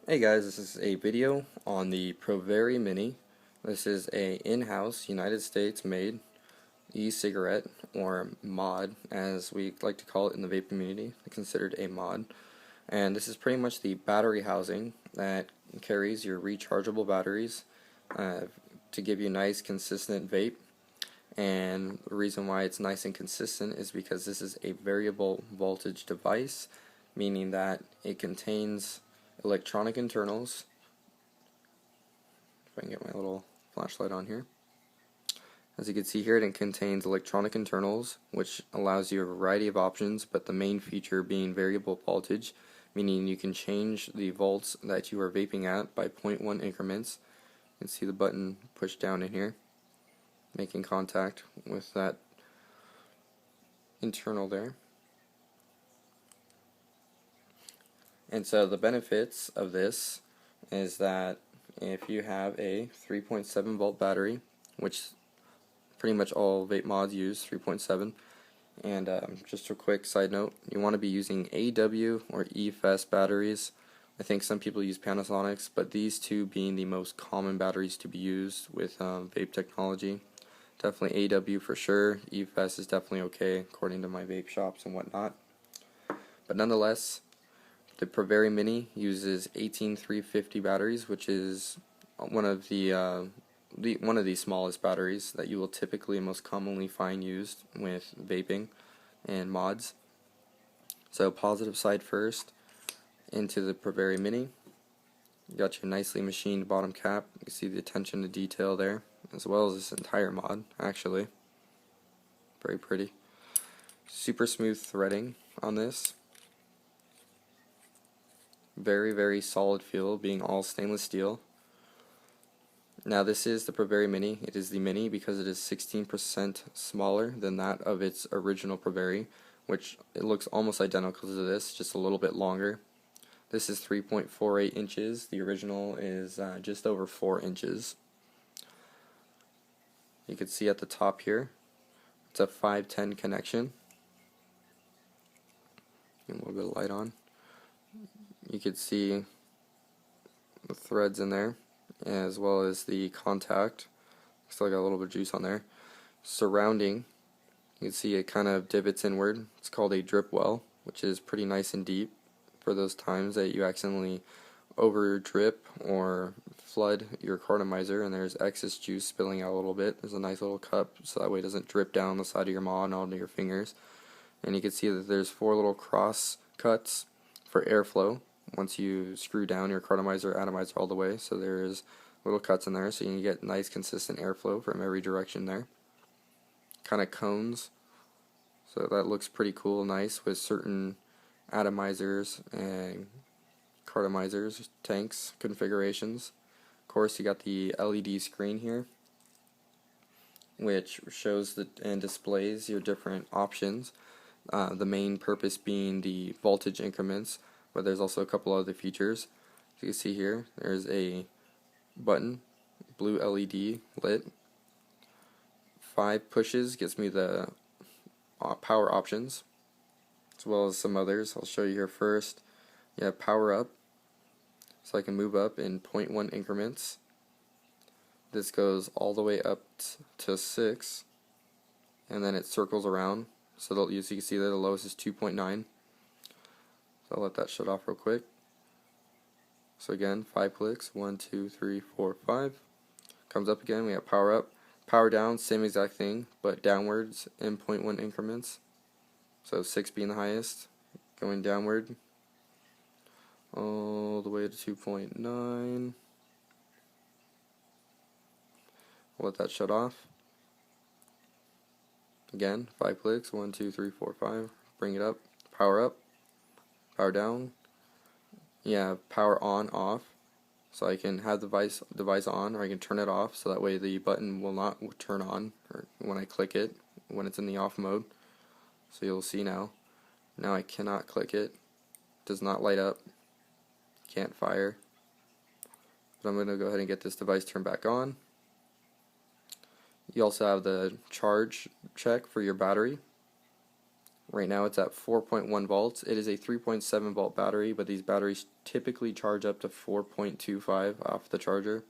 Hey guys, this is a video on the Provari Mini. This is a in-house United States made e-cigarette, or mod as we like to call it in the vape community, considered a mod. And this is pretty much the battery housing that carries your rechargeable batteries uh, to give you nice consistent vape. And the reason why it's nice and consistent is because this is a variable voltage device, meaning that it contains electronic internals. If I can get my little flashlight on here. As you can see here, it contains electronic internals, which allows you a variety of options, but the main feature being variable voltage, meaning you can change the volts that you are vaping at by 0.1 increments. You can see the button pushed down in here, making contact with that internal there. And so the benefits of this is that if you have a 3.7 volt battery, which pretty much all vape mods use 3.7, and just a quick side note, you want to be using AW or EFS batteries. I think some people use Panasonics, but these two being the most common batteries to be used with vape technology. Definitely AW for sure. EFS is definitely okay according to my vape shops and whatnot. But nonetheless, the Provari Mini uses 18350 batteries, which is one of the smallest batteries that you will typically most commonly find used with vaping and mods. So positive side first, into the Provari Mini. You got your nicely machined bottom cap. You can see the attention to detail there, as well as this entire mod, actually. Very pretty. Super smooth threading on this. Very, very solid feel, being all stainless steel. Now this is the Provari Mini. It is the Mini because it is 16% smaller than that of its original Provari, which it looks almost identical to this, just a little bit longer. This is 3.48 inches. The original is just over 4 inches. You can see at the top here, it's a 510 connection. Get a little bit of light on. You can see the threads in there, as well as the contact. Still got a little bit of juice on there. Surrounding, you can see it kind of divots inward. It's called a drip well, which is pretty nice and deep for those times that you accidentally over drip or flood your cartomizer and there's excess juice spilling out a little bit. There's a nice little cup so that way it doesn't drip down the side of your maw and onto your fingers. And you can see that there's 4 little cross cuts for airflow once you screw down your cartomizer atomizer all the way. So there's little cuts in there so you can get nice consistent airflow from every direction there. Kind of cones, so that looks pretty cool, nice with certain atomizers and cartomizers, tanks, configurations. Of course, you got the LED screen here, which shows and displays your different options. The main purpose being the voltage increments, but there's also a couple other features. As you can see here, there's a button, blue LED lit. 5 pushes gets me the power options, as well as some others. I'll show you here first. You have power up, so I can move up in 0.1 increments. This goes all the way up to 6, and then it circles around. So you can see that the lowest is 2.9. So I'll let that shut off real quick. So again, 5 clicks, 1, 2, 3, 4, 5. Comes up again, we have power up. Power down, same exact thing, but downwards in 0.1 increments. So 6 being the highest, going downward all the way to 2.9. I'll let that shut off. Again, 5 clicks, 1, 2, 3, 4, 5. Bring it up, power power down. Yeah, power on, off. So I can have the device on, or I can turn it off, so that way the button will not turn on or when I click it, when it's in the off mode. So you'll see now. Now I cannot click it. Does not light up. Can't fire. But I'm going to go ahead and get this device turned back on. You also have the charge check for your battery, Right now it's at 4.1 volts. It is a 3.7 volt battery, but these batteries typically charge up to 4.25 off the charger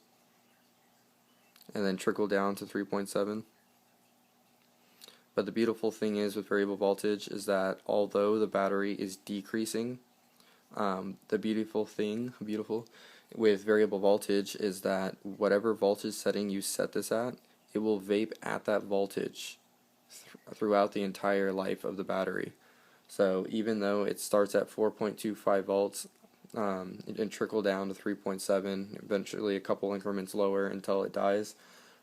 and then trickle down to 3.7. But the beautiful thing is with variable voltage is that although the battery is decreasing, the beautiful with variable voltage is that whatever voltage setting you set this at, it will vape at that voltage throughout the entire life of the battery. So even though it starts at 4.25 volts, it can trickle down to 3.7, eventually a couple increments lower until it dies.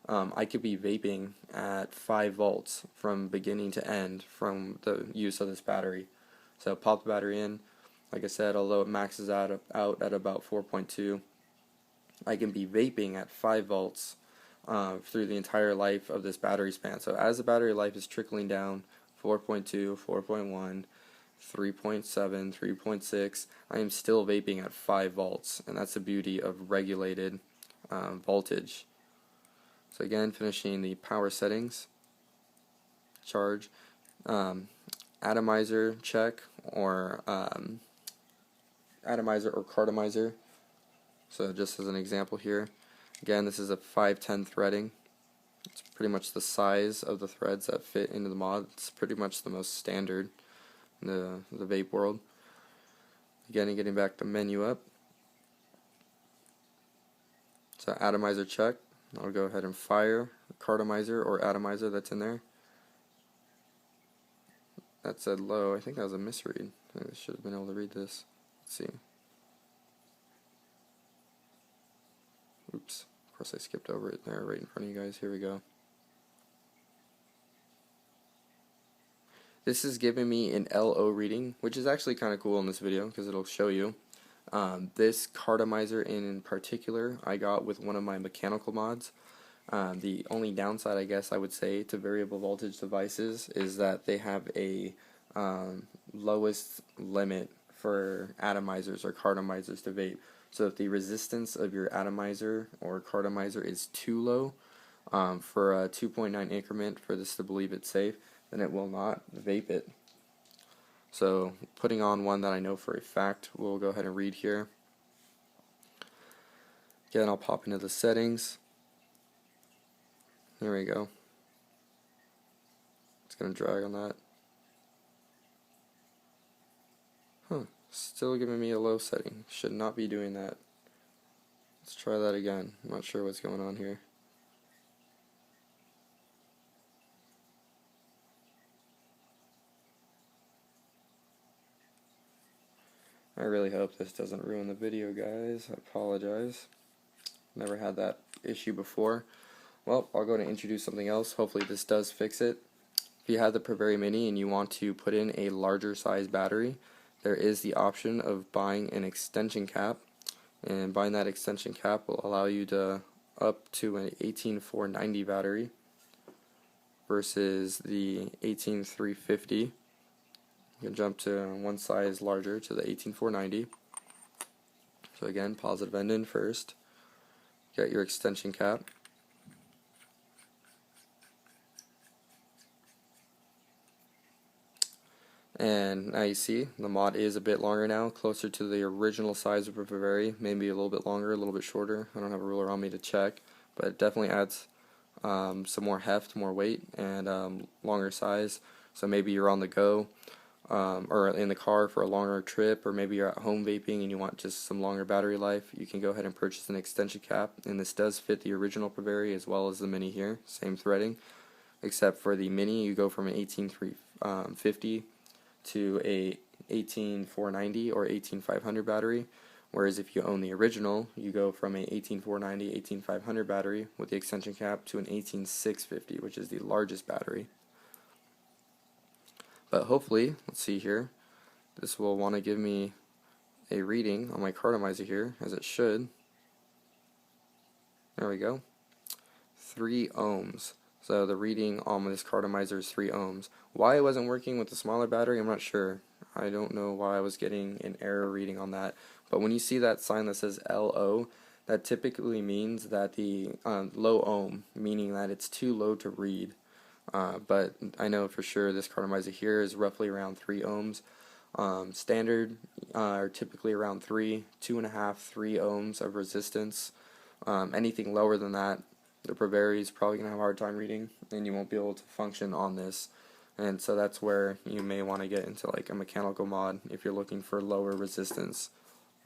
I could be vaping at 5 volts from beginning to end from the use of this battery. So pop the battery in. Like I said, although it maxes out at about 4.2, I can be vaping at 5 volts through the entire life of this battery span. So as the battery life is trickling down, 4.2, 4.1, 3.7, 3.6, I am still vaping at 5 volts, and that's the beauty of regulated voltage. So again, finishing the power settings, charge, atomizer check, or atomizer or cartomizer. So just as an example here, again, this is a 510 threading. It's pretty much the size of the threads that fit into the mod. It's pretty much the most standard in the vape world. Again, getting back the menu up. So atomizer check. I'll go ahead and fire the cartomizer or atomizer that's in there. That said low. I think that was a misread. I should have been able to read this. Let's see. Oops. Of course I skipped over it there right in front of you guys. Here we go. This is giving me an LO reading, which is actually kind of cool in this video because it'll show you. This cartomizer in particular I got with one of my mechanical mods. The only downside, I guess I would say, to variable voltage devices is that they have a lowest limit for atomizers or cartomizers to vape. So if the resistance of your atomizer or cartomizer is too low for a 2.9 increment for this to believe it's safe, then it will not vape it. So putting on one that I know for a fact, we'll go ahead and read here. Again, I'll pop into the settings. Here we go. It's going to drag on that. Still giving me a low setting. Should not be doing that. Let's try that again. I'm not sure what's going on here. I really hope this doesn't ruin the video, guys. I apologize. Never had that issue before. Well, I'll go to introduce something else. Hopefully this does fix it. If you have the Provari Mini and you want to put in a larger size battery, there is the option of buying an extension cap. And buying that extension cap will allow you to up to an 18490 battery versus the 18350. You can jump to one size larger to the 18490. So again, positive end in first. Get your extension cap. And now you see the mod is a bit longer now, closer to the original size of a Provari, maybe a little bit longer, a little bit shorter. I don't have a ruler on me to check, but it definitely adds some more heft, more weight, and longer size. So maybe you're on the go or in the car for a longer trip, or maybe you're at home vaping and you want just some longer battery life. You can go ahead and purchase an extension cap, and this does fit the original Provari as well as the Mini here, same threading, except for the Mini you go from an 18350 to a 18490 or 18500 battery, whereas if you own the original, you go from a 18490, 18500 battery with the extension cap to an 18650, which is the largest battery. But hopefully, let's see here, this will want to give me a reading on my cartomizer here, as it should. There we go. 3 ohms. So the reading on this cartomizer is 3 ohms. Why it wasn't working with the smaller battery, I'm not sure. I don't know why I was getting an error reading on that. But when you see that sign that says LO, that typically means that the low ohm, meaning that it's too low to read. but I know for sure this cartomizer here is roughly around 3 ohms. Standard are typically around 2.5, 3 ohms of resistance. Anything lower than that, the Provari is probably going to have a hard time reading, and you won't be able to function on this. And so that's where you may want to get into like a mechanical mod if you're looking for lower resistance.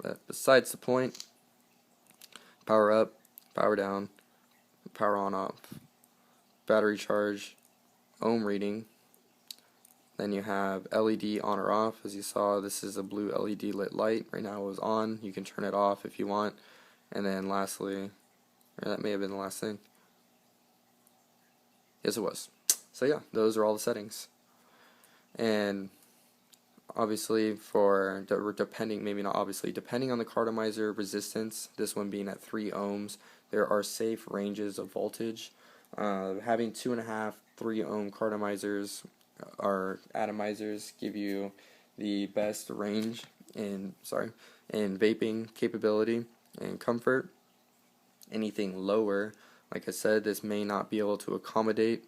But besides the point, power up, power down, power on off, battery charge, ohm reading. Then you have LED on or off. As you saw, this is a blue LED lit light. Right now it was on. You can turn it off if you want. And then lastly, or that may have been the last thing. Yes, it was. So yeah, those are all the settings. And obviously for depending, maybe not obviously, depending on the cartomizer resistance, this one being at 3 ohms, there are safe ranges of voltage. Having 2.5, 3 ohm cartomizers or atomizers give you the best range in vaping capability and comfort. Anything lower, like I said, this may not be able to accommodate,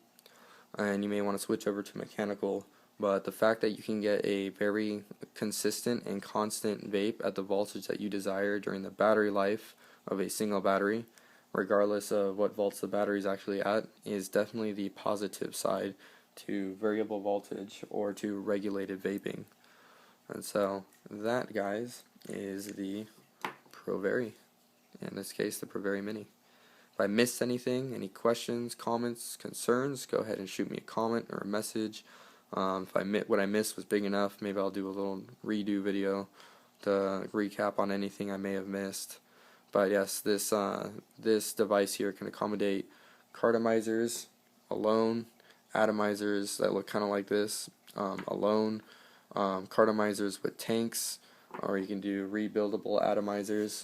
and you may want to switch over to mechanical. But the fact that you can get a very consistent and constant vape at the voltage that you desire during the battery life of a single battery, regardless of what volts the battery is actually at, is definitely the positive side to variable voltage or to regulated vaping. And so that, guys, is the Provari. In this case, the Provari Mini. If I missed anything, any questions, comments, concerns, go ahead and shoot me a comment or a message. If what I missed was big enough, maybe I'll do a little redo video to recap on anything I may have missed. But yes, this device here can accommodate cartomizers alone, atomizers that look kind of like this alone, cartomizers with tanks, or you can do rebuildable atomizers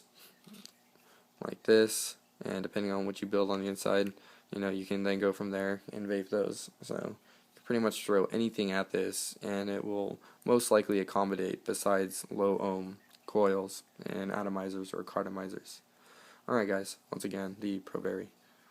like this, and depending on what you build on the inside, you can then go from there and vape those. So you can pretty much throw anything at this and it will most likely accommodate, besides low ohm coils and atomizers or cartomizers. Alright guys, once again, the Provari.